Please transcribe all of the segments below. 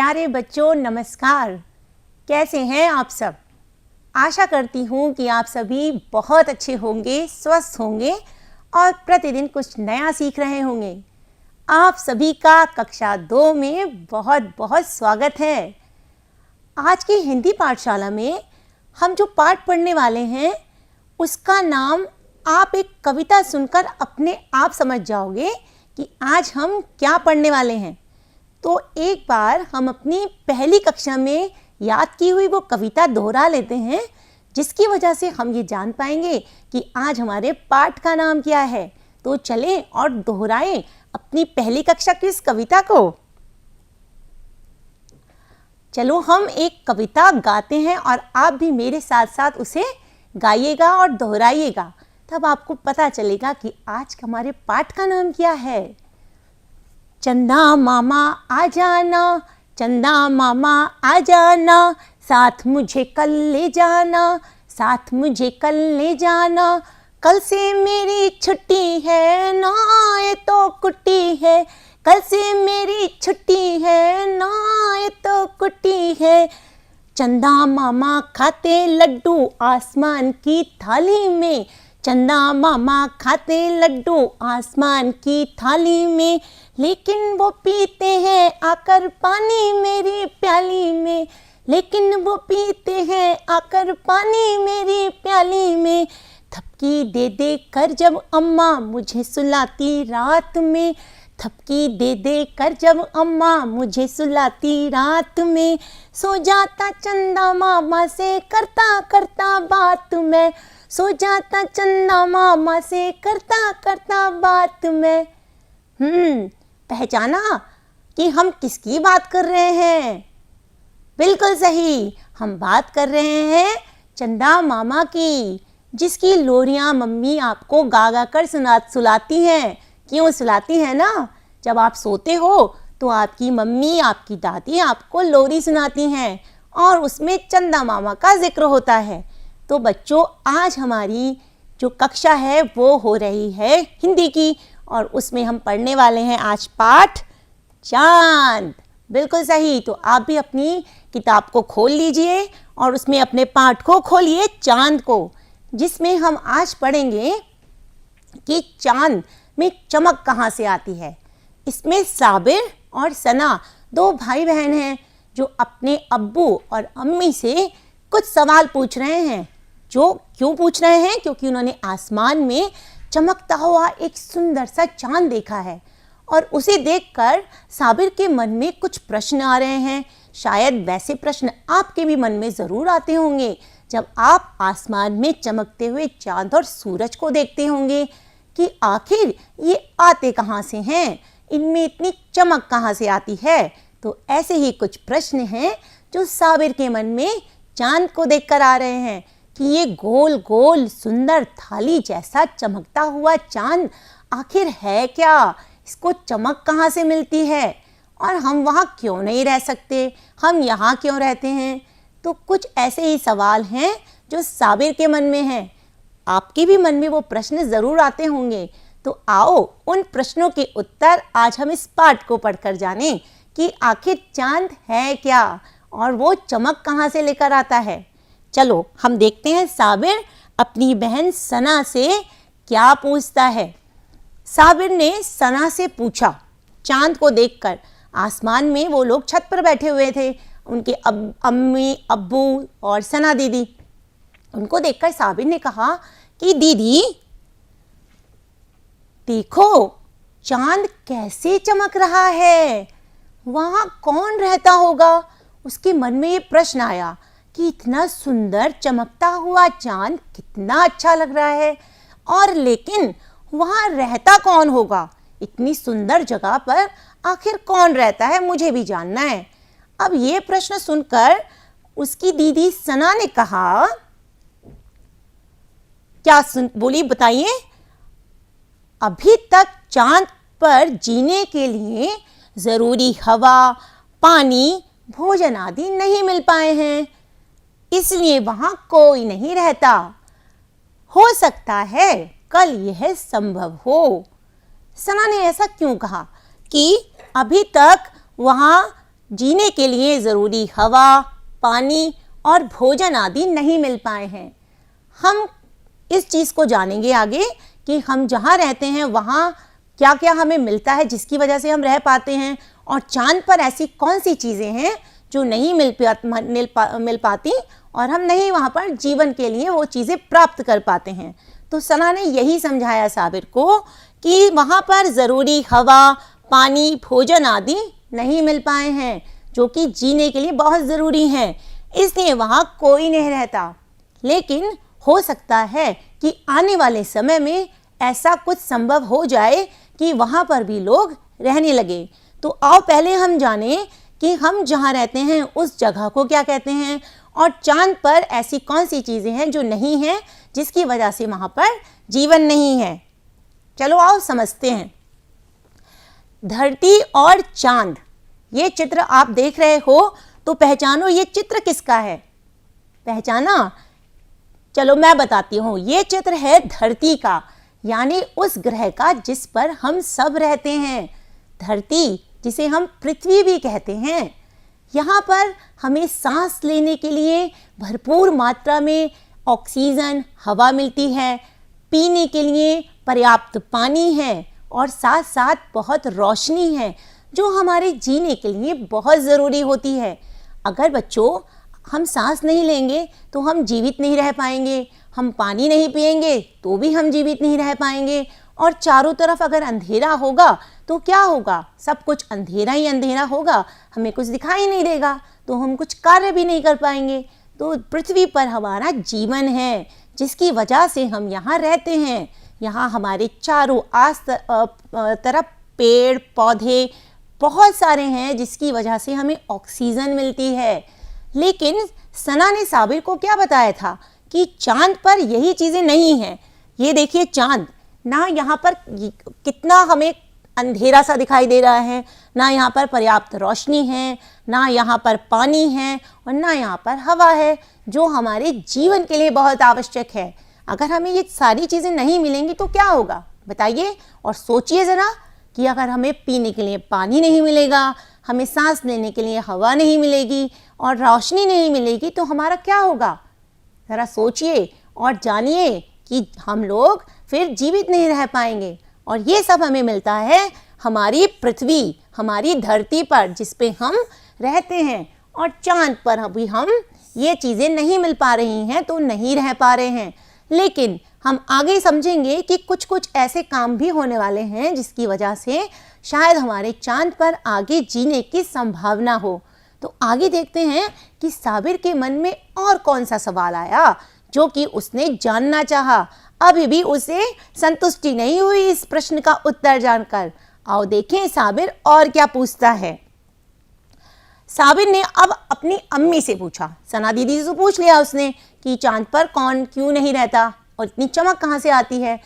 प्यारे बच्चों नमस्कार। कैसे हैं आप सब? आशा करती हूँ कि आप सभी बहुत अच्छे होंगे, स्वस्थ होंगे और प्रतिदिन कुछ नया सीख रहे होंगे। आप सभी का कक्षा 2 में बहुत बहुत स्वागत है। आज की हिंदी पाठशाला में हम जो पाठ पढ़ने वाले हैं उसका नाम आप एक कविता सुनकर अपने आप समझ जाओगे कि आज हम क्या पढ़ने वाले हैं। तो एक बार हम अपनी पहली कक्षा में याद की हुई वो कविता दोहरा लेते हैं, जिसकी वजह से हम ये जान पाएंगे कि आज हमारे पाठ का नाम क्या है। तो चलें और दोहराएं अपनी पहली कक्षा की इस कविता को। चलो हम एक कविता गाते हैं और आप भी मेरे साथ साथ उसे गाइएगा और दोहराइएगा, तब आपको पता चलेगा कि आज हमारे पाठ का नाम क्या है। चंदा मामा आ जाना, चंदा मामा आ जाना, साथ मुझे कल ले जाना, साथ मुझे कल ले जाना। कल से मेरी छुट्टी है ना, ये तो कुट्टी है। कल से मेरी छुट्टी है ना, ये तो कुट्टी है। चंदा मामा खाते लड्डू आसमान की थाली में, चंदा मामा खाते लड्डू आसमान की थाली में। लेकिन वो पीते हैं आकर पानी मेरी प्याली में, लेकिन वो पीते हैं आकर पानी मेरी प्याली में। थपकी दे दे कर जब अम्मा मुझे सुलाती रात में, थपकी दे दे कर जब अम्मा मुझे सुलाती रात में। सो जाता चंदा मामा से करता करता बात मैं, सो जाता चंदा मामा से करता करता बात मैं। पहचाना कि हम किसकी बात कर रहे हैं? बिल्कुल सही, हम बात कर रहे हैं चंदा मामा की, जिसकी लोरियां मम्मी आपको गा गा कर सुलाती हैं। क्यों सुलाती हैं ना? जब आप सोते हो तो आपकी मम्मी, आपकी दादी आपको लोरी सुनाती हैं और उसमें चंदा मामा का जिक्र होता है। तो बच्चों, आज हमारी जो कक्षा है वो हो रही है हिंदी की, और उसमें हम पढ़ने वाले हैं आज पाठ चांद। बिल्कुल सही, तो आप भी अपनी किताब को खोल लीजिए और उसमें अपने पाठ को खोलिए चांद को, जिसमें हम आज पढ़ेंगे कि चांद में चमक कहाँ से आती है। इसमें साबिर और सना दो भाई बहन हैं जो अपने अब्बू और अम्मी से कुछ सवाल पूछ रहे हैं। जो क्यों पूछ रहे हैं? क्योंकि उन्होंने आसमान में चमकता हुआ एक सुंदर सा चांद देखा है और उसे देखकर साबिर के मन में कुछ प्रश्न आ रहे हैं। शायद वैसे प्रश्न आपके भी मन में ज़रूर आते होंगे जब आप आसमान में चमकते हुए चांद और सूरज को देखते होंगे कि आखिर ये आते कहाँ से हैं, इनमें इतनी चमक कहाँ से आती है। तो ऐसे ही कुछ प्रश्न हैं जो साबिर के मन में चांद को देखकर आ रहे हैं कि ये गोल गोल सुंदर थाली जैसा चमकता हुआ चांद आखिर है क्या, इसको चमक कहाँ से मिलती है और हम वहाँ क्यों नहीं रह सकते, हम यहाँ क्यों रहते हैं। तो कुछ ऐसे ही सवाल हैं जो साबिर के मन में हैं। आपके भी मन में वो प्रश्न ज़रूर आते होंगे। तो आओ उन प्रश्नों के उत्तर आज हम इस पाठ को पढ़कर जानें कि आखिर चांद है क्या और वो चमक कहाँ से लेकर आता है। चलो हम देखते हैं साबिर अपनी बहन सना से क्या पूछता है। साबिर ने सना से पूछा, चांद को देखकर। आसमान में वो लोग छत पर बैठे हुए थे, उनके अम्मी, अब्बू और सना दीदी। उनको देखकर साबिर ने कहा कि दीदी देखो चांद कैसे चमक रहा है, वहाँ कौन रहता होगा। उसके मन में ये प्रश्न आया कि इतना सुंदर चमकता हुआ चांद कितना अच्छा लग रहा है, और लेकिन वहाँ रहता कौन होगा, इतनी सुंदर जगह पर आखिर कौन रहता है, मुझे भी जानना है। अब ये प्रश्न सुनकर उसकी दीदी सना ने कहा, क्या बोली बताइए? अभी तक चांद पर जीने के लिए ज़रूरी हवा, पानी, भोजन आदि नहीं मिल पाए हैं, इसलिए वहाँ कोई नहीं रहता। हो सकता है कल यह संभव हो। सना ने ऐसा क्यों कहा कि अभी तक वहाँ जीने के लिए ज़रूरी हवा, पानी और भोजन आदि नहीं मिल पाए हैं। हम इस चीज़ को जानेंगे आगे कि हम जहाँ रहते हैं वहाँ क्या क्या हमें मिलता है जिसकी वजह से हम रह पाते हैं, और चांद पर ऐसी कौन सी चीज़ें हैं जो नहीं मिल पाती और हम नहीं वहाँ पर जीवन के लिए वो चीज़ें प्राप्त कर पाते हैं। तो सना ने यही समझाया साबिर को कि वहाँ पर ज़रूरी हवा, पानी, भोजन आदि नहीं मिल पाए हैं जो कि जीने के लिए बहुत ज़रूरी हैं, इसलिए वहाँ कोई नहीं रहता। लेकिन हो सकता है कि आने वाले समय में ऐसा कुछ संभव हो जाए कि वहाँ पर भी लोग रहने लगे। तो आओ पहले हम जानें कि हम जहाँ रहते हैं उस जगह को क्या कहते हैं, और चांद पर ऐसी कौन सी चीज़ें हैं जो नहीं हैं जिसकी वजह से वहाँ पर जीवन नहीं है। चलो आओ समझते हैं। धरती और चांद, ये चित्र आप देख रहे हो तो पहचानो ये चित्र किसका है, पहचाना? चलो मैं बताती हूँ, ये चित्र है धरती का, यानी उस ग्रह का जिस पर हम सब रहते हैं। धरती जिसे हम पृथ्वी भी कहते हैं। यहाँ पर हमें सांस लेने के लिए भरपूर मात्रा में ऑक्सीजन, हवा मिलती है, पीने के लिए पर्याप्त पानी है और साथ साथ बहुत रोशनी है जो हमारे जीने के लिए बहुत ज़रूरी होती है। अगर बच्चों हम सांस नहीं लेंगे तो हम जीवित नहीं रह पाएंगे, हम पानी नहीं पिएंगे तो भी हम जीवित नहीं रह पाएंगे, और चारों तरफ अगर अंधेरा होगा तो क्या होगा, सब कुछ अंधेरा ही अंधेरा होगा, हमें कुछ दिखाई नहीं देगा, तो हम कुछ कार्य भी नहीं कर पाएंगे। तो पृथ्वी पर हमारा जीवन है जिसकी वजह से हम यहाँ रहते हैं। यहाँ हमारे चारों तरफ पेड़ पौधे बहुत सारे हैं जिसकी वजह से हमें ऑक्सीजन मिलती है। लेकिन सना ने साबिर को क्या बताया था कि चांद पर यही चीज़ें नहीं हैं। ये देखिए चांद, ना यहाँ पर कितना हमें अंधेरा सा दिखाई दे रहा है, ना यहाँ पर पर्याप्त रोशनी है, ना यहाँ पर पानी है और ना यहाँ पर हवा है जो हमारे जीवन के लिए बहुत आवश्यक है। अगर हमें ये सारी चीज़ें नहीं मिलेंगी तो क्या होगा बताइए, और सोचिए ज़रा कि अगर हमें पीने के लिए पानी नहीं मिलेगा, हमें सांस लेने के लिए हवा नहीं मिलेगी और रोशनी नहीं मिलेगी तो हमारा क्या होगा। ज़रा सोचिए और जानिए कि हम लोग फिर जीवित नहीं रह पाएंगे। और ये सब हमें मिलता है हमारी पृथ्वी, हमारी धरती पर जिस पे हम रहते हैं, और चांद पर अभी हम ये चीज़ें नहीं मिल पा रही हैं तो नहीं रह पा रहे हैं। लेकिन हम आगे समझेंगे कि कुछ कुछ ऐसे काम भी होने वाले हैं जिसकी वजह से शायद हमारे चांद पर आगे जीने की संभावना हो। तो आगे देखते हैं कि साबिर के मन में और कौन सा सवाल आया जो कि उसने जानना चाहा। अभी भी उसे संतुष्टि नहीं हुई इस प्रश्न का उत्तर जानकर। आओ देखें साबिर और क्या पूछता है। साबिर ने अब अपनी अम्मी से पूछा, सना दीदी से तो पूछ लिया उसने कि चांद पर कौन क्यों नहीं रहता और इतनी चमक कहाँ से आती है।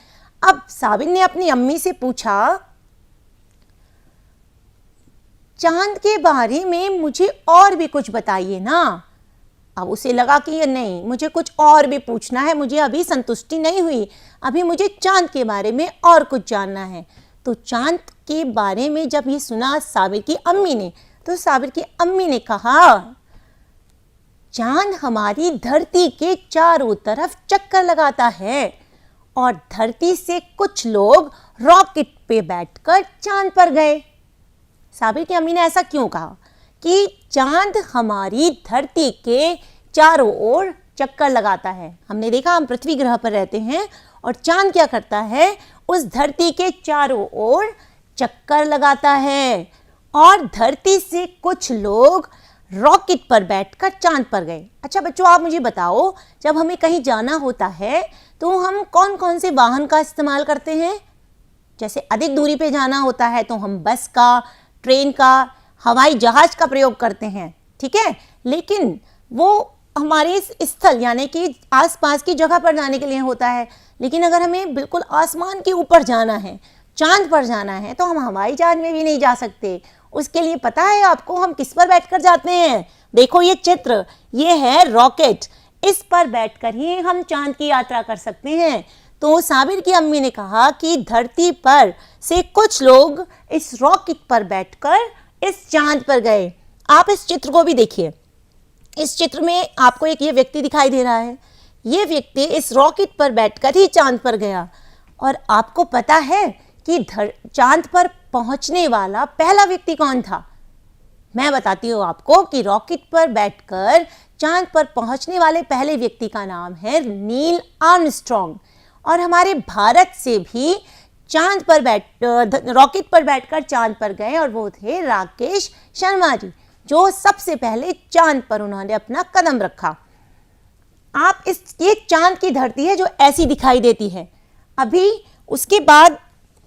अब साबिर ने अपनी अम्मी से पूछा, चांद के बारे में मुझे और भी कुछ बताइए ना। अब उसे लगा कि ये नहीं, मुझे कुछ और भी पूछना है, मुझे अभी संतुष्टि नहीं हुई, अभी मुझे चांद के बारे में और कुछ जानना है। तो चांद के बारे में जब ये सुना साबिर की अम्मी ने, तो साबिर की अम्मी ने कहा, चांद हमारी धरती के चारों तरफ चक्कर लगाता है और धरती से कुछ लोग रॉकेट पे बैठकर चांद पर गए। साबिर की अम्मी ने ऐसा क्यों कहा कि चांद हमारी धरती के चारों ओर चक्कर लगाता है। हमने देखा हम पृथ्वी ग्रह पर रहते हैं और चांद क्या करता है, उस धरती के चारों ओर चक्कर लगाता है, और धरती से कुछ लोग रॉकेट पर बैठकर चांद पर गए। अच्छा बच्चों, आप मुझे बताओ, जब हमें कहीं जाना होता है तो हम कौन कौन से वाहन का इस्तेमाल करते हैं। जैसे अधिक दूरी पे जाना होता है तो हम बस का, ट्रेन का, हवाई जहाज का प्रयोग करते हैं, ठीक है। लेकिन वो हमारे स्थल यानी कि आसपास की जगह पर जाने के लिए होता है। लेकिन अगर हमें बिल्कुल आसमान के ऊपर जाना है, चांद पर जाना है, तो हम हवाई जहाज में भी नहीं जा सकते। उसके लिए पता है आपको हम किस पर बैठकर जाते हैं। देखो ये चित्र, ये है रॉकेट, इस पर बैठकर ही हम चांद की यात्रा कर सकते हैं। तो साबिर की अम्मी ने कहा कि धरती पर से कुछ लोग इस रॉकेट पर बैठकर इस चांद पर गए। आप इस चित्र को भी देखिए। इस चित्र में आपको एक ये व्यक्ति दिखाई दे रहा है। ये व्यक्ति इस रॉकेट पर बैठकर ही चांद पर गया। और आपको पता है कि चांद पर पहुंचने वाला पहला व्यक्ति कौन था? मैं बताती हूँ आपको कि रॉकेट पर बैठकर चांद पर पहुंचने वाले पहले व्यक्ति का नाम है नील आर्मस्ट्रॉन्ग। और हमारे भारत से भी चांद पर रॉकेट पर बैठकर चांद पर गए और वो थे राकेश शर्मा जी, जो सबसे पहले चांद पर उन्होंने अपना कदम रखा। आप ये चांद की धरती है जो ऐसी दिखाई देती है। अभी उसके बाद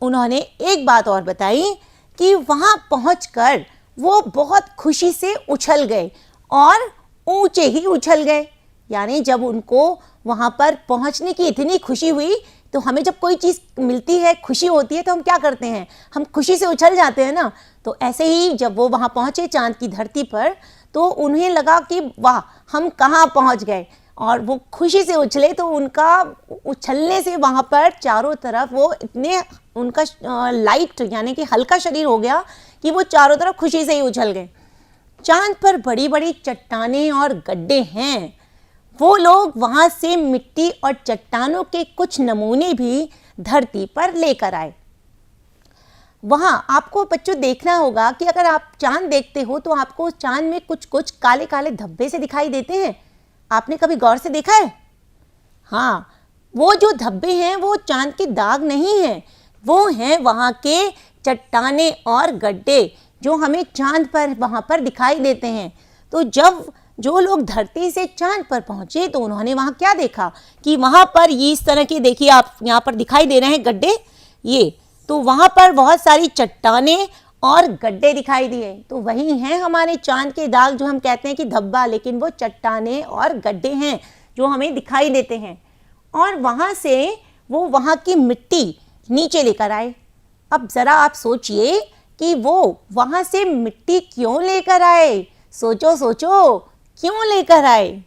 उन्होंने एक बात और बताई कि वहां पहुंचकर वो बहुत खुशी से उछल गए और ऊंचे ही उछल गए। यानी जब उनको वहां पर पहुंचने की इतनी खुशी हुई, तो हमें जब कोई चीज़ मिलती है, खुशी होती है, तो हम क्या करते हैं? हम खुशी से उछल जाते हैं ना। तो ऐसे ही जब वो वहाँ पहुँचे चांद की धरती पर, तो उन्हें लगा कि वाह, हम कहाँ पहुँच गए। और वो खुशी से उछले, तो उनका उछलने से वहाँ पर चारों तरफ वो इतने उनका लाइट यानी कि हल्का शरीर हो गया कि वो चारों तरफ खुशी से ही उछल गए। चांद पर बड़ी बड़ी चट्टानें और गड्ढे हैं। वो लोग वहाँ से मिट्टी और चट्टानों के कुछ नमूने भी धरती पर लेकर आए। वहाँ आपको बच्चों देखना होगा कि अगर आप चांद देखते हो तो आपको चांद में कुछ कुछ काले काले धब्बे से दिखाई देते हैं। आपने कभी गौर से देखा है? हाँ, वो जो धब्बे हैं वो चांद के दाग नहीं हैं, वो हैं वहाँ के चट्टाने और गड्ढे जो हमें चांद पर वहाँ पर दिखाई देते हैं। तो जब जो लोग धरती से चांद पर पहुँचे तो उन्होंने वहाँ क्या देखा कि वहाँ पर ये इस तरह के, देखिए आप यहाँ पर दिखाई दे रहे हैं गड्ढे, ये तो वहाँ पर बहुत सारी चट्टाने और गड्ढे दिखाई दिए। तो वही हैं हमारे चांद के दाग, जो हम कहते हैं कि धब्बा, लेकिन वो चट्टाने और गड्ढे हैं जो हमें दिखाई देते हैं। और वहाँ से वो वहाँ की मिट्टी नीचे लेकर आए। अब ज़रा आप सोचिए कि वो वहाँ से मिट्टी क्यों लेकर आए? सोचो सोचो, क्यों लेकर आए?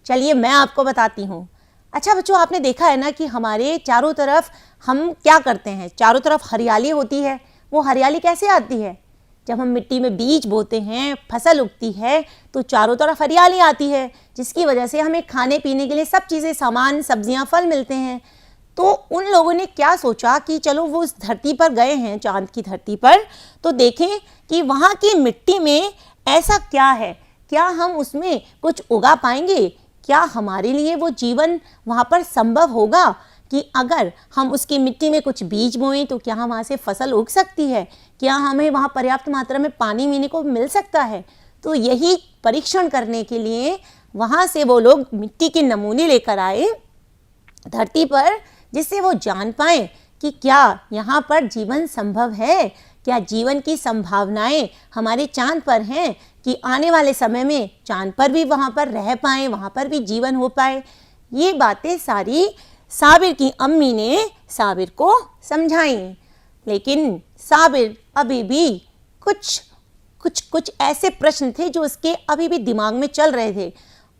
चलिए मैं आपको बताती हूँ। अच्छा बच्चों, आपने देखा है ना कि हमारे चारों तरफ हम क्या करते हैं? चारों तरफ हरियाली होती है। वो हरियाली कैसे आती है? जब हम मिट्टी में बीज बोते हैं, फसल उगती है, तो चारों तरफ हरियाली आती है, जिसकी वजह से हमें खाने पीने के लिए सब चीज़ें, सामान, सब्जियां, फल मिलते हैं। तो उन लोगों ने क्या सोचा कि चलो वो उस धरती पर गए हैं, चांद की धरती पर, तो देखें कि वहाँ की मिट्टी में ऐसा क्या है, क्या हम उसमें कुछ उगा पाएंगे? क्या हमारे लिए वो जीवन वहाँ पर संभव होगा कि अगर हम उसकी मिट्टी में कुछ बीज बोएं तो क्या वहाँ से फसल उग सकती है? क्या हमें वहाँ पर्याप्त मात्रा में पानी पीने को मिल सकता है? तो यही परीक्षण करने के लिए वहाँ से वो लोग मिट्टी के नमूने लेकर आए धरती पर, जिससे वो जान पाएँ कि क्या यहाँ पर जीवन संभव है, क्या जीवन की संभावनाएं हमारे चांद पर हैं कि आने वाले समय में चांद पर भी वहाँ पर रह पाएँ, वहाँ पर भी जीवन हो पाए। ये बातें सारी साबिर की अम्मी ने साबिर को समझाई, लेकिन साबिर अभी भी कुछ ऐसे प्रश्न थे जो उसके अभी भी दिमाग में चल रहे थे।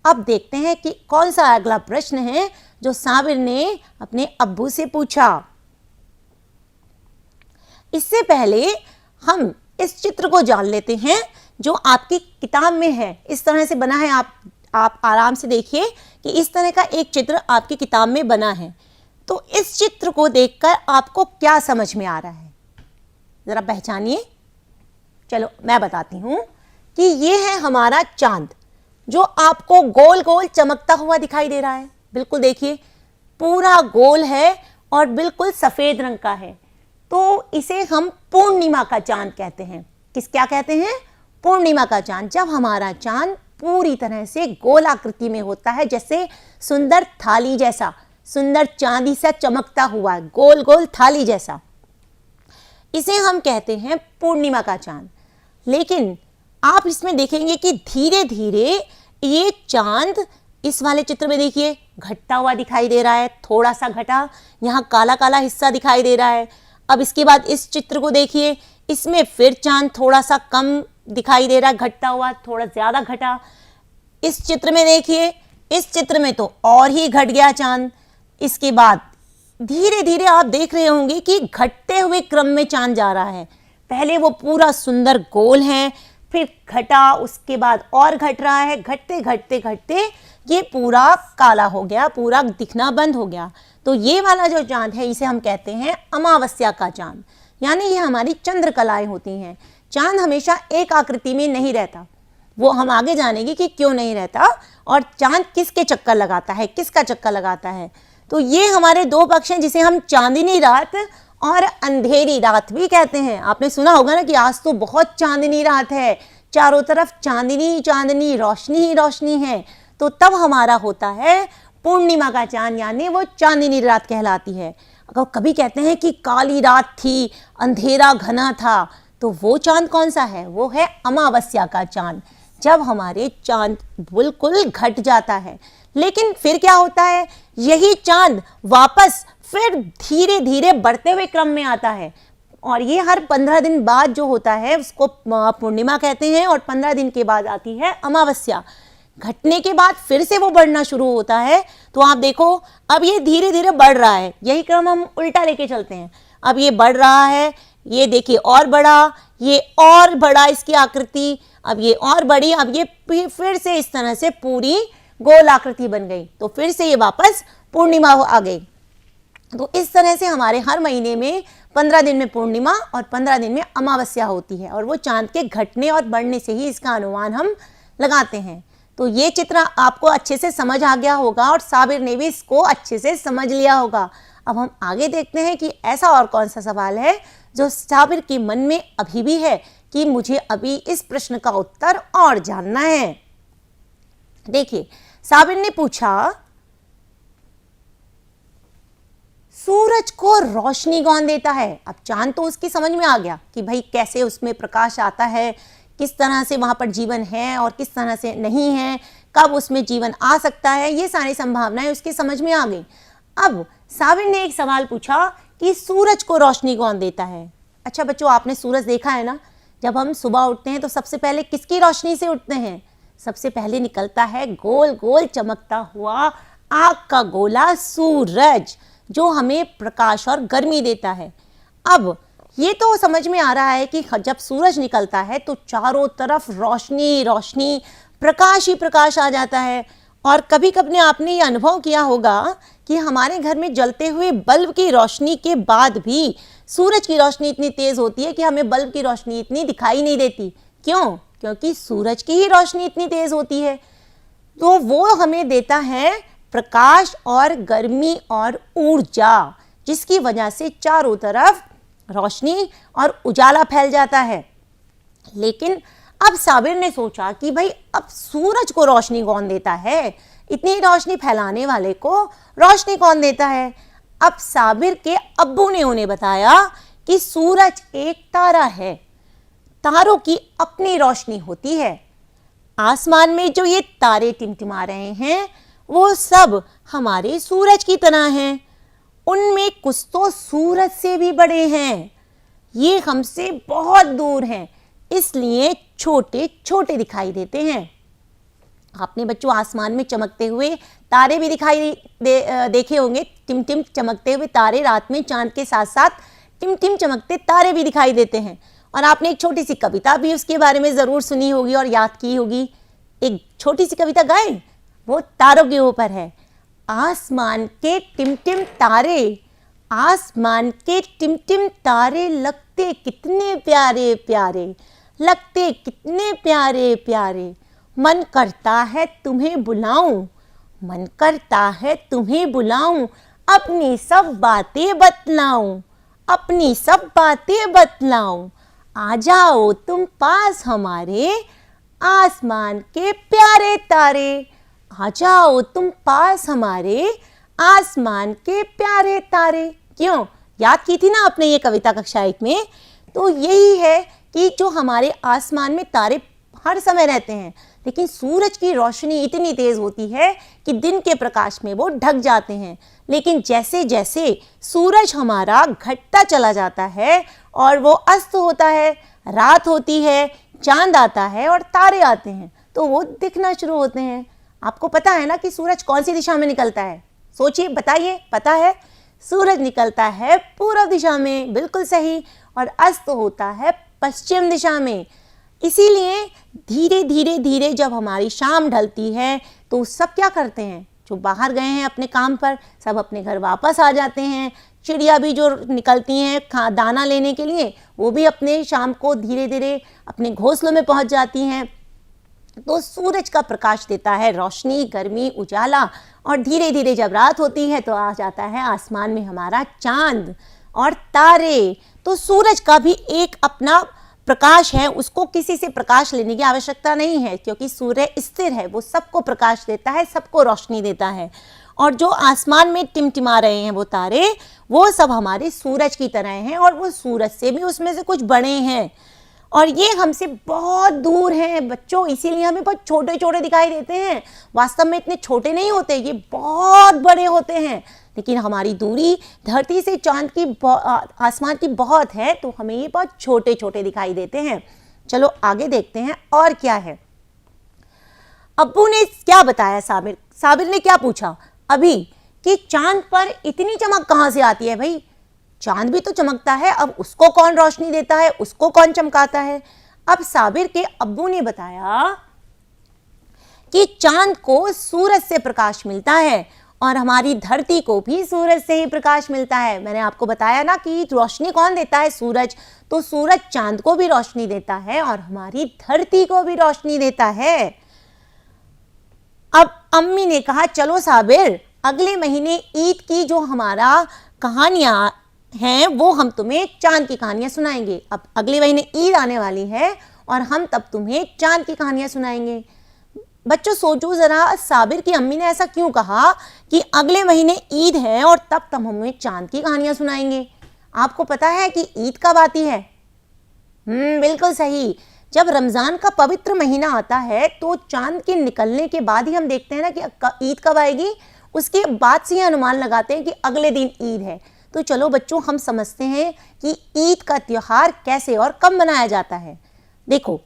अब देखते हैं कि कौन सा अगला प्रश्न है जो साबिर ने अपने अब्बू से पूछा। इससे पहले हम इस चित्र को जान लेते हैं जो आपकी किताब में है। इस तरह से बना है, आप आराम से देखिए कि इस तरह का एक चित्र आपकी किताब में बना है। तो इस चित्र को देखकर आपको क्या समझ में आ रहा है, ज़रा पहचानिए। चलो मैं बताती हूँ कि ये है हमारा चांद, जो आपको गोल गोल चमकता हुआ दिखाई दे रहा है। बिल्कुल देखिए, पूरा गोल है और बिल्कुल सफ़ेद रंग का है। तो इसे हम पूर्णिमा का चांद कहते हैं। क्या कहते हैं? पूर्णिमा का चांद। जब हमारा चांद पूरी तरह से गोलाकृति में होता है, जैसे सुंदर थाली जैसा, सुंदर चांदी सा चमकता हुआ गोल गोल थाली जैसा, इसे हम कहते हैं पूर्णिमा का चांद। लेकिन आप इसमें देखेंगे कि धीरे धीरे ये चांद, इस वाले चित्र में देखिए, घटता हुआ दिखाई दे रहा है, थोड़ा सा घटा, यहाँ काला काला हिस्सा दिखाई दे रहा है। अब इसके बाद इस चित्र को देखिए, इसमें फिर चांद थोड़ा सा कम दिखाई दे रहा है, घटता हुआ, थोड़ा ज़्यादा घटा। इस चित्र में देखिए, इस चित्र में तो और ही घट गया चांद। इसके बाद धीरे धीरे आप देख रहे होंगे कि घटते हुए क्रम में चांद जा रहा है। पहले वो पूरा सुंदर गोल है, फिर घटा, उसके बाद और घट रहा है, घटते घटते घटते ये पूरा काला हो गया, पूरा दिखना बंद हो गया। तो ये वाला जो चांद है इसे हम कहते हैं अमावस्या का चांद, यानी ये हमारी चंद्रकलाएं होती हैं। चांद हमेशा एक आकृति में नहीं रहता, वो हम आगे जानेंगे कि क्यों नहीं रहता और चांद किसके चक्कर लगाता है, किसका चक्कर लगाता है। तो ये हमारे दो पक्ष हैं जिसे हम चांदनी रात और अंधेरी रात भी कहते हैं। आपने सुना होगा ना कि आज तो बहुत चांदनी रात है, चारों तरफ चांदनी चांदनी, रोशनी ही रोशनी है। तो तब हमारा होता है पूर्णिमा का चांद, यानी वो चांदनी रात कहलाती है। अगर कभी कहते हैं कि काली रात थी, अंधेरा घना था, तो वो चांद कौन सा है? वो है अमावस्या का चांद, जब हमारे चांद बिल्कुल घट जाता है। लेकिन फिर क्या होता है, यही चांद वापस फिर धीरे धीरे बढ़ते हुए क्रम में आता है, और ये हर 15 दिन बाद जो होता है उसको पूर्णिमा कहते हैं, और 15 दिन के बाद आती है अमावस्या। घटने के बाद फिर से वो बढ़ना शुरू होता है। तो आप देखो अब ये धीरे धीरे बढ़ रहा है, यही क्रम हम उल्टा लेके चलते हैं। अब ये बढ़ रहा है, ये देखिए और बढ़ा, ये और बढ़ा इसकी आकृति, अब ये और बढ़ी, अब ये फिर से इस तरह से पूरी गोल आकृति बन गई, तो फिर से ये वापस पूर्णिमा आ गई। तो इस तरह से हमारे हर महीने में 15 दिन में पूर्णिमा और 15 दिन में अमावस्या होती है, और वो चांद के घटने और बढ़ने से ही इसका अनुमान हम लगाते हैं। तो ये चित्र आपको अच्छे से समझ आ गया होगा और साबिर ने भी इसको अच्छे से समझ लिया होगा। अब हम आगे देखते हैं कि ऐसा और कौन सा सवाल है जो साबिर के मन में अभी भी है कि मुझे अभी इस प्रश्न का उत्तर और जानना है। देखिए, साबिर ने पूछा, सूरज को रोशनी कौन देता है? अब चांद तो उसकी समझ में आ गया कि भाई कैसे उसमें प्रकाश आता है, किस तरह से वहां पर जीवन है और किस तरह से नहीं है, कब उसमें जीवन आ सकता है, ये सारी संभावनाएं उसकी समझ में आ गई। अब साबिर ने एक सवाल पूछा कि सूरज को रोशनी कौन देता है? अच्छा बच्चों, आपने सूरज देखा है ना, जब हम सुबह उठते हैं तो सबसे पहले किसकी रोशनी से उठते हैं? सबसे पहले निकलता है गोल गोल चमकता हुआ आग का गोला सूरज, जो हमें प्रकाश और गर्मी देता है। अब ये तो समझ में आ रहा है कि जब सूरज निकलता है तो चारों तरफ रोशनी रोशनी, प्रकाश ही प्रकाश आ जाता है। और कभी कभी आपने ये अनुभव किया होगा कि हमारे घर में जलते हुए बल्ब की रोशनी के बाद भी सूरज की रोशनी इतनी तेज होती है कि हमें बल्ब की रोशनी इतनी दिखाई नहीं देती। क्यों? क्योंकि सूरज की ही रोशनी इतनी तेज होती है। तो वो हमें देता है प्रकाश और गर्मी और ऊर्जा, जिसकी वजह से चारों तरफ रोशनी और उजाला फैल जाता है। लेकिन अब साबिर ने सोचा कि भाई अब सूरज को रोशनी कौन देता है? इतनी रोशनी फैलाने वाले को रोशनी कौन देता है? अब साबिर के अब्बू ने उन्हें बताया कि सूरज एक तारा है, तारों की अपनी रोशनी होती है। आसमान में जो ये तारे टिमटिमा रहे हैं वो सब हमारे सूरज की तरह हैं। उनमें कुछ तो सूरज से भी बड़े हैं, ये हमसे बहुत दूर हैं, इसलिए छोटे छोटे दिखाई देते हैं। आपने बच्चों आसमान में चमकते हुए तारे भी देखे होंगे, टिमटिम चमकते हुए तारे, रात में चांद के साथ साथ टिमटिम चमकते तारे भी दिखाई देते हैं। और आपने एक छोटी सी कविता भी उसके बारे में ज़रूर सुनी होगी और याद की होगी। एक छोटी सी कविता गाएं, वो तारों के ऊपर है। आसमान के टिमटिम तारे, आसमान के टिमटिम तारे, लगते कितने प्यारे प्यारे, लगते कितने प्यारे प्यारे। मन करता है तुम्हें बुलाऊं, मन करता है तुम्हें बुलाऊं, अपनी सब बातें बतलाऊं, अपनी सब बातें बतलाऊं। आ जाओ तुम पास हमारे, आसमान के प्यारे तारे, आ जाओ तुम पास हमारे, आसमान के प्यारे तारे। क्यों? याद की थी ना आपने ये कविता कक्षा 1 में? तो यही है कि जो हमारे आसमान में तारे हर समय रहते हैं, लेकिन सूरज की रोशनी इतनी तेज होती है कि दिन के प्रकाश में वो ढक जाते हैं। लेकिन जैसे जैसे सूरज हमारा घटता चला जाता है और वो अस्त होता है, रात होती है, चांद आता है और तारे आते हैं, तो वो दिखना शुरू होते हैं। आपको पता है ना कि सूरज कौन सी दिशा में निकलता है? सोचिए, बताइए, पता है? सूरज निकलता है पूर्व दिशा में, बिल्कुल सही, और अस्त होता है पश्चिम दिशा में। इसीलिए धीरे धीरे धीरे जब हमारी शाम ढलती है तो सब क्या करते हैं, जो बाहर गए हैं अपने काम पर सब अपने घर वापस आ जाते हैं। चिड़िया भी जो निकलती हैं दाना लेने के लिए वो भी अपने शाम को धीरे धीरे अपने घोंसलों में पहुंच जाती हैं। तो सूरज का प्रकाश देता है रोशनी, गर्मी, उजाला, और धीरे धीरे जब रात होती है तो आ जाता है आसमान में हमारा चांद और तारे। तो सूरज का भी एक अपना प्रकाश है, उसको किसी से प्रकाश लेने की आवश्यकता नहीं है, क्योंकि सूर्य स्थिर है, वो सबको प्रकाश देता है, सबको रोशनी देता है। और जो आसमान में टिमटिमा रहे हैं वो तारे, वो सब हमारे सूरज की तरह हैं, और वो सूरज से भी उसमें से कुछ बड़े हैं, और ये हमसे बहुत दूर हैं बच्चों, इसीलिए हमें बहुत छोटे छोटे दिखाई देते हैं। वास्तव में इतने छोटे नहीं होते, ये बहुत बड़े होते हैं, लेकिन हमारी दूरी धरती से चांद की आसमान की बहुत है, तो हमें ये बहुत छोटे छोटे दिखाई देते हैं। चलो आगे देखते हैं और क्या है। अब्बू ने क्या बताया, साबिर ने क्या पूछा अभी कि चांद पर इतनी चमक कहां से आती है। भाई चांद भी तो चमकता है, अब उसको कौन रोशनी देता है, उसको कौन चमकाता है। अब साबिर के अब्बू ने बताया कि चांद को सूरज से प्रकाश मिलता है, और हमारी धरती को भी सूरज से ही प्रकाश मिलता है। मैंने आपको बताया ना कि रोशनी कौन देता है, सूरज, तो सूरज चांद को भी रोशनी देता है और हमारी धरती को भी रोशनी देता है। अब अम्मी ने कहा चलो साबिर, अगले महीने ईद की जो हमारा कहानियां हैं वो हम तुम्हें चांद की कहानियां सुनाएंगे। अब अगले महीने ईद आने वाली है और हम तब तुम्हें चांद की कहानियां सुनाएंगे। बच्चों सोचो जरा, साबिर की अम्मी ने ऐसा क्यों कहा कि अगले महीने ईद है और तब तुम हमें चांद की कहानियां सुनाएंगे। आपको पता है कि ईद कब आती है? बिल्कुल सही, जब रमज़ान का पवित्र महीना आता है तो चांद के निकलने के बाद ही हम देखते हैं ना कि ईद कब आएगी, उसके बाद से ही अनुमान लगाते हैं कि अगले दिन ईद है। तो चलो बच्चों, हम समझते हैं कि ईद का त्यौहार कैसे और कब मनाया जाता है। देखो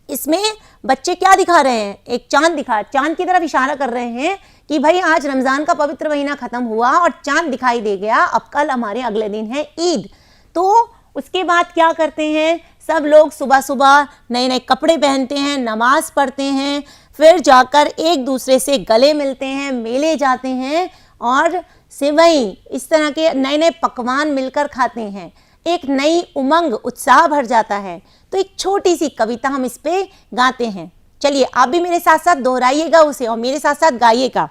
इसमें बच्चे क्या दिखा रहे हैं, एक चांद की तरफ इशारा कर रहे हैं कि भाई आज रमज़ान का पवित्र महीना खत्म हुआ और चांद दिखाई दे गया, अब कल हमारे अगले दिन है ईद। तो उसके बाद क्या करते हैं, सब लोग सुबह सुबह नए नए कपड़े पहनते हैं, नमाज पढ़ते हैं, फिर जाकर एक दूसरे से गले मिलते हैं, मेले जाते हैं और सेवई इस तरह के नए नए पकवान मिलकर खाते हैं। एक नई उमंग, उत्साह भर जाता है। तो एक छोटी सी कविता हम इस पे गाते हैं, चलिए आप भी मेरे साथ साथ दोहराइएगा उसे और मेरे साथ साथ गाइएगा।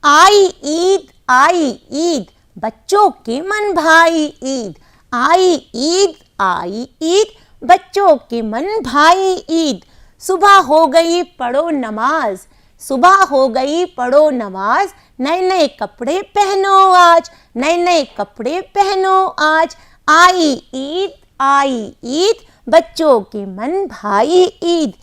आई ईद बच्चों के मन भाई ईद, आई ईद बच्चों के मन भाई ईद। सुबह हो गई पढ़ो नमाज, सुबह हो गई पढ़ो नमाज, नए नए कपड़े पहनो आज, नए नए कपड़े पहनो आज। आई ईद बच्चों के मन भाई ईद।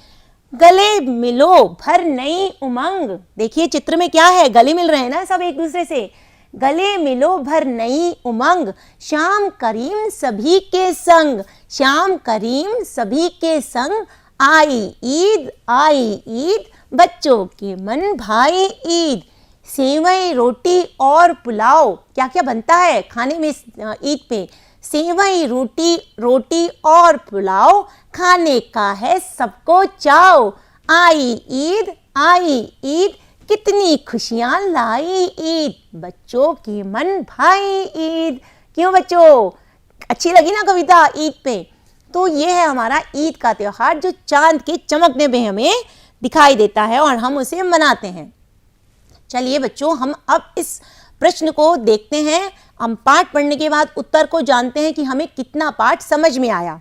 गले मिलो भर नई उमंग, देखिए चित्र में क्या है, गले मिल रहे हैं ना सब एक दूसरे से। गले मिलो भर नई उमंग, श्याम करीम सभी के संग, श्याम करीम सभी के संग। आई ईद बच्चों के मन भाई ईद। सेवई रोटी और पुलाव, क्या क्या बनता है खाने में ईद पे, सेवई रोटी और पुलाव, खाने का है सबको चाव। आई ईद कितनी खुशियां लाई ईद, बच्चों के मन भाई ईद। क्यों बच्चों, अच्छी लगी ना कविता ईद पे? तो ये है हमारा ईद का त्यौहार जो चांद के चमकने पे हमें दिखाई देता है और हम उसे मनाते हैं। चलिए बच्चों, हम अब इस प्रश्न को देखते हैं। हम पाठ पढ़ने के बाद उत्तर को जानते हैं कि हमें कितना पाठ समझ में आया।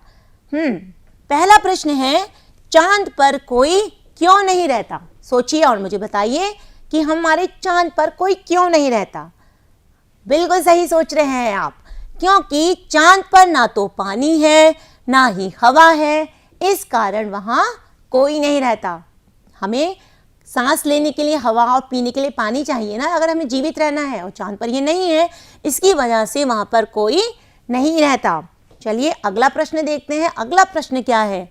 पहला प्रश्न है, चांद पर कोई क्यों नहीं रहता? सोचिए और मुझे बताइए कि हमारे चांद पर कोई क्यों नहीं रहता। बिल्कुल सही सोच रहे हैं आप, क्योंकि चांद पर ना तो पानी है ना ही हवा है, इस कारण वहां कोई नहीं रहता। हमें सांस लेने के लिए हवा और पीने के लिए पानी चाहिए ना, अगर हमें जीवित रहना है, और चांद पर ये नहीं है, इसकी वजह से वहां पर कोई नहीं रहता। चलिए अगला प्रश्न देखते हैं। अगला प्रश्न क्या है,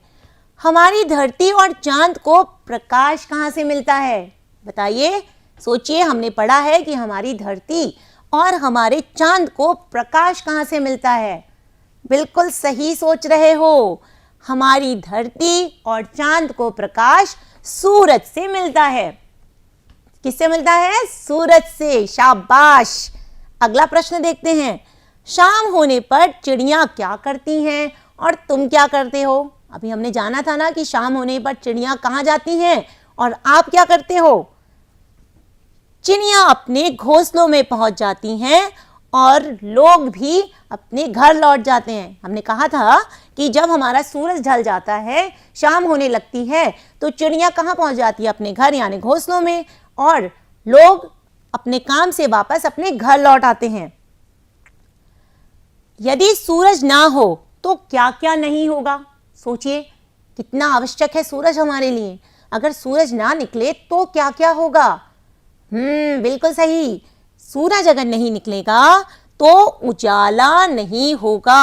हमारी धरती और चांद को प्रकाश कहाँ से मिलता है? बताइए, सोचिए, हमने पढ़ा है कि हमारी धरती और हमारे चांद को प्रकाश कहाँ से मिलता है? बिल्कुल सही सोच रहे हो, हमारी धरती और चांद को प्रकाश सूरज से मिलता है। किससे मिलता है? सूरज से। शाबाश। अगला प्रश्न देखते हैं। शाम होने पर चिड़ियां क्या करती हैं और तुम क्या करते हो? अभी हमने जाना था ना कि शाम होने पर चिड़ियां कहाँ जाती हैं और आप क्या करते हो? चिड़ियां अपने घोंसलों में पहुंच जाती हैं और लोग भी अपने घर लौट जाते हैं। हमने कहा था कि जब हमारा सूरज ढल जाता है, शाम होने लगती है, तो चिड़ियां कहाँ पहुंच जाती है? अपने घर यानी घोंसलों में, और लोग अपने काम से वापस अपने घर लौट आते हैं। यदि सूरज ना हो तो क्या क्या नहीं होगा? सोचिए, कितना आवश्यक है सूरज हमारे लिए। अगर सूरज ना निकले तो क्या क्या होगा? बिल्कुल सही। सूरज अगर नहीं निकलेगा तो उजाला नहीं होगा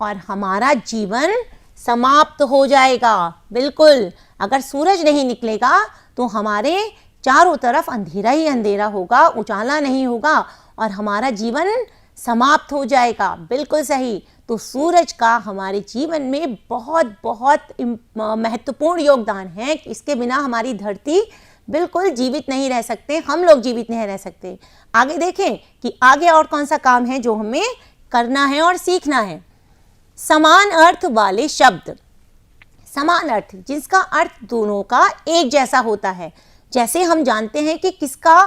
और हमारा जीवन समाप्त हो जाएगा। बिल्कुल, अगर सूरज नहीं निकलेगा तो हमारे चारों तरफ अंधेरा ही अंधेरा होगा, उजाला नहीं होगा और हमारा जीवन समाप्त हो जाएगा। बिल्कुल सही। तो सूरज का हमारे जीवन में बहुत बहुत महत्वपूर्ण योगदान है। इसके बिना हमारी धरती बिल्कुल जीवित नहीं रह सकते, हम लोग जीवित नहीं रह सकते। आगे देखें कि आगे और कौन सा काम है जो हमें करना है और सीखना है। समान अर्थ वाले शब्द। समान अर्थ, जिसका अर्थ दोनों का एक जैसा होता है। जैसे हम जानते हैं कि किसका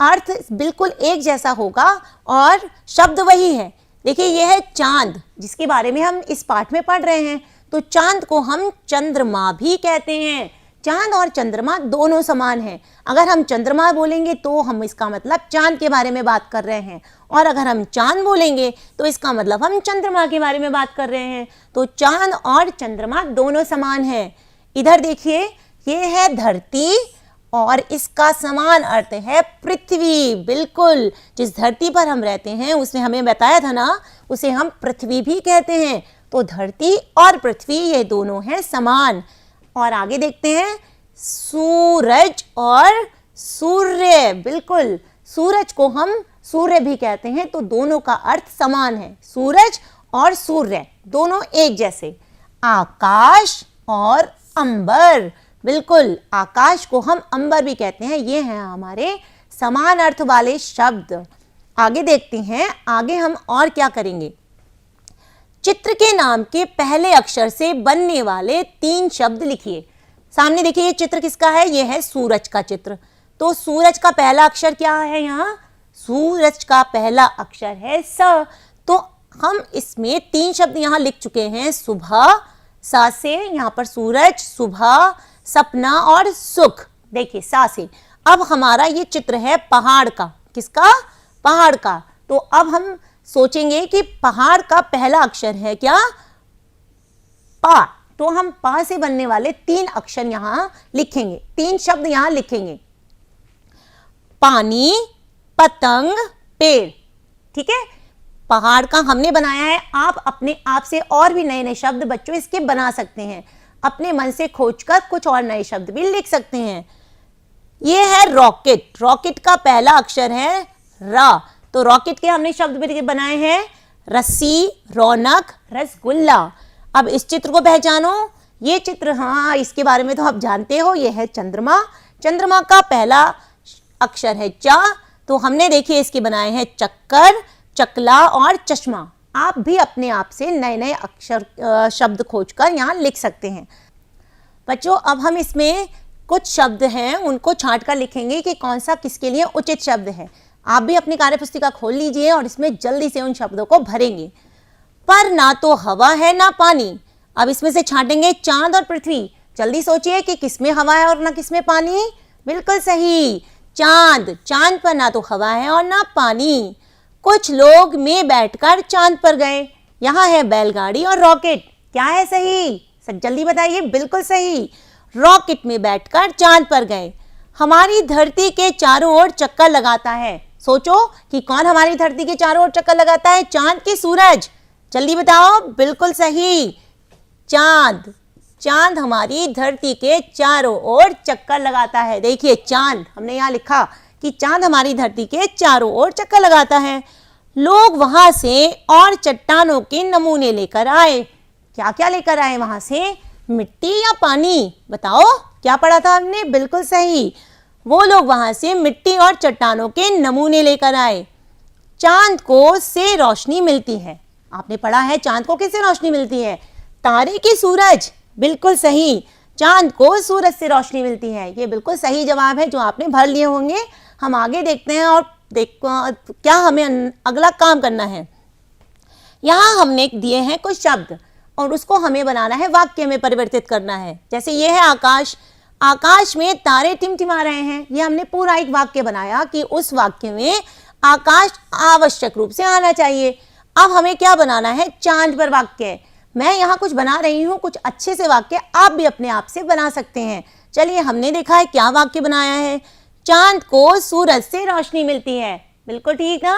अर्थ बिल्कुल एक जैसा होगा और शब्द वही है। देखिए, यह है चांद, जिसके बारे में हम इस पाठ में पढ़ रहे हैं। तो चांद को हम चंद्रमा भी कहते हैं। चांद और चंद्रमा दोनों समान हैं। अगर हम चंद्रमा बोलेंगे तो हम इसका मतलब चांद के बारे में बात कर रहे हैं, और अगर हम चांद बोलेंगे तो इसका मतलब हम चंद्रमा के बारे में बात कर रहे हैं। तो चांद और चंद्रमा दोनों समान हैं। इधर देखिए, ये है धरती और इसका समान अर्थ है पृथ्वी। बिल्कुल, जिस धरती पर हम रहते हैं उसने हमें बताया था ना, उसे हम पृथ्वी भी कहते हैं। तो धरती और पृथ्वी ये दोनों हैं समान। और आगे देखते हैं, सूरज और सूर्य। बिल्कुल, सूरज को हम सूर्य भी कहते हैं, तो दोनों का अर्थ समान है। सूरज और सूर्य दोनों एक जैसे। आकाश और अंबर। बिल्कुल, आकाश को हम अंबर भी कहते हैं। ये हैं हमारे समान अर्थ वाले शब्द। आगे देखते हैं, आगे हम और क्या करेंगे। चित्र के नाम के पहले अक्षर से बनने वाले 3 शब्द लिखिए। सामने देखिए, ये चित्र किसका है? ये है सूरज का चित्र। तो सूरज का पहला अक्षर क्या है? यहाँ सूरज का पहला अक्षर है स। तो हम इसमें 3 शब्द यहाँ लिख चुके हैं। सुबह, सा से, यहाँ पर सूरज, सुबह, सपना और सुख। देखिए, सा से। अब हमारा ये चित्र है पहाड़ का। किसका? पहाड़ का। तो अब हम सोचेंगे कि पहाड़ का पहला अक्षर है क्या? पा। तो हम पा से बनने वाले 3 अक्षर यहां लिखेंगे, 3 शब्द यहां लिखेंगे। पानी, पतंग, पेड़। ठीक है, पहाड़ का हमने बनाया है। आप अपने आप से और भी नए नए शब्द बच्चों इसके बना सकते हैं। अपने मन से खोजकर कुछ और नए शब्द भी लिख सकते हैं। ये है रॉकेट। रॉकेट का पहला अक्षर है रा। तो रॉकेट के हमने शब्द बनाए हैं रस्सी, रौनक, रसगुल्ला। अब इस चित्र को पहचानो। ये चित्र, हाँ, इसके बारे में तो आप जानते हो। ये है चंद्रमा। चंद्रमा का पहला अक्षर है चा। तो हमने देखिए इसके बनाए हैं चक्कर, चकला और चश्मा। आप भी अपने आप से नए नए अक्षर शब्द खोजकर यहाँ लिख सकते हैं। बच्चों, अब हम इसमें कुछ शब्द हैं उनको छांट कर लिखेंगे कि कौन सा किसके लिए उचित शब्द है। आप भी अपनी कार्यपुस्तिका खोल लीजिए और इसमें जल्दी से उन शब्दों को भरेंगे। पर ना तो हवा है ना पानी। अब इसमें से छांटेंगे चांद और पृथ्वी। जल्दी सोचिए कि किसमें हवा है और ना किसमें पानी। बिल्कुल सही, चांद। चांद पर ना तो हवा है और ना पानी। कुछ लोग में बैठकर चांद पर गए। यहाँ है बैलगाड़ी और रॉकेट। क्या है सही? जल्दी बताइए। बिल्कुल सही, रॉकेट में बैठकर चांद पर गए। हमारी धरती के चारों ओर चक्कर लगाता है। सोचो कि कौन हमारी धरती के चारों ओर चक्कर लगाता है? चांद की सूरज? जल्दी बताओ। बिल्कुल सही, चांद। चांद हमारी धरती के चारों ओर चक्कर लगाता है। देखिए, चांद हमने यहाँ लिखा कि चांद हमारी धरती के चारों ओर चक्कर लगाता है। लोग वहां से और चट्टानों के नमूने लेकर आए। क्या क्या लेकर आए वहां से? मिट्टी या पानी? बताओ क्या पढ़ा था हमने? बिल्कुल सही, वो लोग वहां से मिट्टी और चट्टानों के नमूने लेकर आए। चांद को से रोशनी मिलती है। आपने पढ़ा है चांद को किससे रोशनी मिलती है? तारे की सूरज। बिल्कुल सही, चांद को सूरज से रोशनी मिलती है। ये बिल्कुल सही जवाब है जो आपने भर लिए होंगे। हम आगे देखते हैं और क्या हमें अगला काम करना है। यहाँ हमने दिए हैं कुछ शब्द और उसको हमें बनाना है, वाक्य में परिवर्तित करना है। जैसे ये है आकाश, आकाश में तारे टिमटिमा रहे हैं। ये हमने पूरा एक वाक्य बनाया कि उस वाक्य में आकाश आवश्यक रूप से आना चाहिए। अब हमें क्या बनाना है? चांद पर वाक्य। मैं यहाँ कुछ बना रही हूँ, कुछ अच्छे से वाक्य आप भी अपने आप से बना सकते हैं। चलिए, हमने देखा है क्या वाक्य बनाया है। चांद को सूरज से रोशनी मिलती है। बिल्कुल ठीक ना।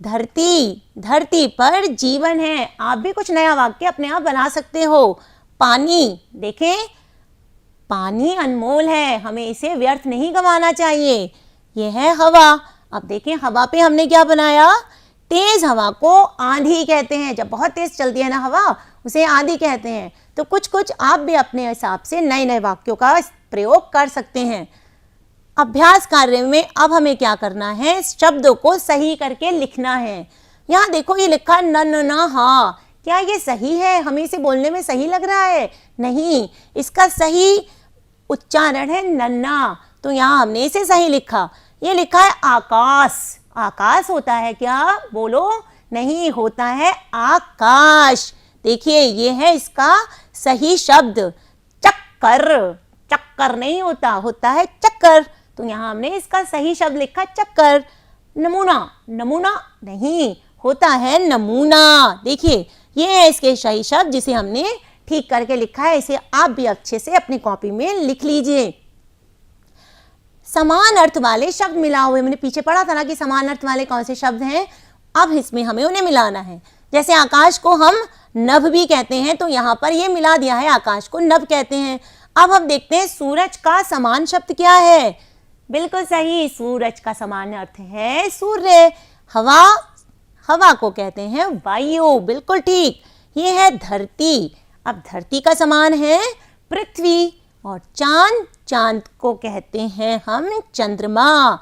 धरती पर जीवन है। आप भी कुछ नया वाक्य अपने आप बना सकते हो। पानी, देखें पानी अनमोल है, हमें इसे व्यर्थ नहीं गंवाना चाहिए। यह है हवा। अब देखें हवा पे हमने क्या बनाया? तेज हवा को आंधी कहते हैं। जब बहुत तेज चलती है ना हवा, उसे आंधी कहते हैं। तो कुछ कुछ आप भी अपने हिसाब से नए नए वाक्यों का प्रयोग कर सकते हैं। अभ्यास कार्य में अब हमें क्या करना है? शब्दों को सही करके लिखना है। यहाँ देखो ये लिखा न न न हा। क्या ये सही है? हमें इसे बोलने में सही लग रहा है? नहीं, इसका सही उच्चारण है नन्ना। तो यहाँ हमने इसे सही लिखा। ये लिखा है आकाश। आकाश होता है क्या? बोलो। नहीं, होता है आकाश। देखिए ये है इसका सही शब्द। चक्कर, चक्कर नहीं होता, होता है चक्कर। तो यहाँ हमने इसका सही शब्द लिखा चक्कर। नमूना, नमूना नहीं, होता है नमूना। देखिए ये है इसके सही शब्द जिसे हमने ठीक करके लिखा है। इसे आप भी अच्छे से अपनी कॉपी में लिख लीजिए। समान अर्थ वाले शब्द मिला हुए, मैंने पीछे पढ़ा था ना कि समान अर्थ वाले कौन से शब्द हैं। अब इसमें हमें उन्हें मिलाना है। जैसे आकाश को हम नभ भी कहते हैं, तो यहाँ पर ये मिला दिया है, आकाश को नभ कहते हैं। अब हम देखते हैं सूरज का समान शब्द क्या है। बिल्कुल सही, सूरज का समान अर्थ है सूर्य। हवा, हवा को कहते हैं वायु। बिल्कुल ठीक। ये है धरती। अब धरती का समान है पृथ्वी। और चांद, चांद को कहते हैं हम चंद्रमा।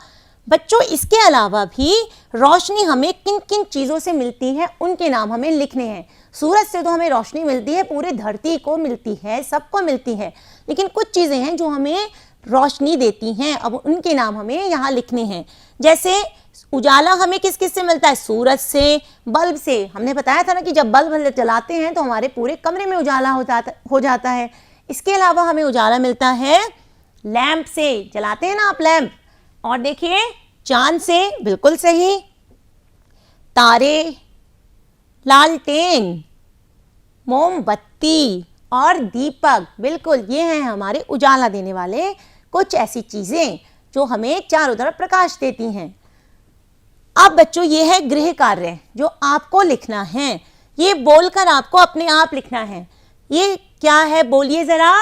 बच्चों इसके अलावा भी रोशनी हमें किन किन चीज़ों से मिलती है उनके नाम हमें लिखने हैं। सूरज से तो हमें रोशनी मिलती है, पूरे धरती को मिलती है, सबको मिलती है। लेकिन कुछ चीज़ें हैं जो हमें रोशनी देती हैं, अब उनके नाम हमें यहाँ लिखने हैं। जैसे उजाला हमें किस किस से मिलता है? सूरज से, बल्ब से। हमने बताया था ना कि जब बल्ब जलाते हैं तो हमारे पूरे कमरे में उजाला हो जाता है। इसके अलावा हमें उजाला मिलता है लैंप से। जलाते हैं ना आप लैंप। और देखिए चांद से, बिल्कुल सही। तारे, लालटेन, मोमबत्ती और दीपक, बिल्कुल ये हैं हमारे उजाला देने वाले कुछ ऐसी चीजें जो हमें चारों तरफ प्रकाश देती हैं। अब बच्चों ये है गृह कार्य जो आपको लिखना है। ये बोलकर आपको अपने आप लिखना है। ये क्या है बोलिए जरा?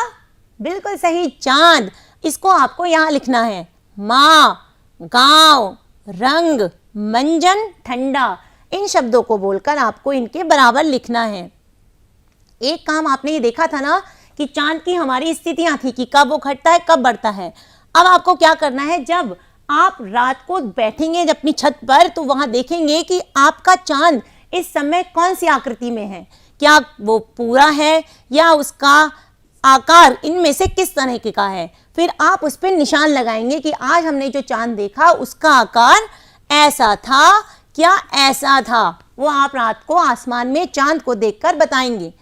बिल्कुल सही, चांद। इसको आपको यहाँ लिखना है। माँ, गांव, रंग, मंजन, ठंडा, इन शब्दों को बोलकर आपको इनके बराबर लिखना है। एक काम आपने ये देखा था ना कि चांद की हमारी स्थितियां थी कि कब वो घटता है, कब बढ़ता है। अब आपको क्या करना है, जब आप रात को बैठेंगे अपनी छत पर तो वहां देखेंगे कि आपका चांद इस समय कौन सी आकृति में है। क्या वो पूरा है या उसका आकार इनमें से किस तरह का है। फिर आप उस पर निशान लगाएंगे कि आज हमने जो चांद देखा उसका आकार ऐसा था, क्या ऐसा था। वो आप रात को आसमान में चांद को देखकर बताएंगे।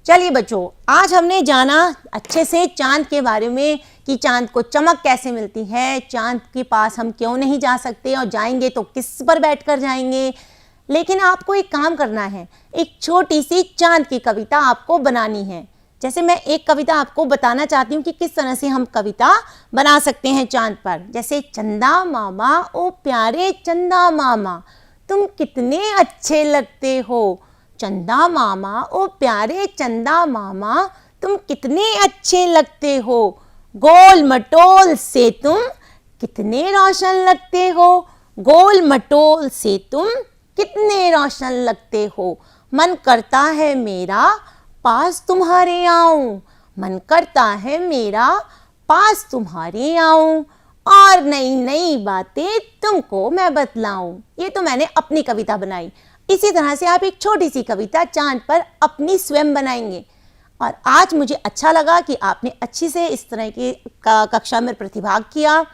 चलिए बच्चों, आज हमने जाना अच्छे से चांद के बारे में कि चांद को चमक कैसे मिलती है, चांद के पास हम क्यों नहीं जा सकते और जाएंगे तो किस पर बैठकर जाएंगे। लेकिन आपको एक काम करना है, एक छोटी सी चांद की कविता आपको बनानी है। जैसे मैं एक कविता आपको बताना चाहती हूँ कि किस तरह से हम कविता बना सकते हैं चांद पर। जैसे चंदा मामा ओ प्यारे चंदा मामा तुम कितने अच्छे लगते हो। चंदा मामा ओ प्यारे चंदा मामा तुम कितने अच्छे लगते हो। गोल मटोल से तुम कितने रोशन लगते हो। गोल मटोल से तुम कितने रोशन लगते हो। मन करता है मेरा पास तुम्हारे आऊं, मन करता है मेरा पास तुम्हारे आऊं, और नई नई बातें तुमको मैं बतलाऊं। ये तो मैंने अपनी कविता बनाई। इसी तरह से आप एक छोटी सी कविता चांद पर अपनी स्वयं बनाएंगे। और आज मुझे अच्छा लगा कि आपने अच्छी से इस तरह की कक्षा में प्रतिभाग किया।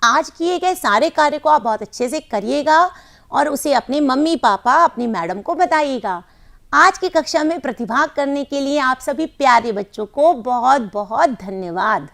आज किए गए सारे कार्य को आप बहुत अच्छे से करिएगा और उसे अपने मम्मी पापा, अपनी मैडम को बताइएगा। आज की कक्षा में प्रतिभाग करने के लिए आप सभी प्यारे बच्चों को बहुत बहुत धन्यवाद।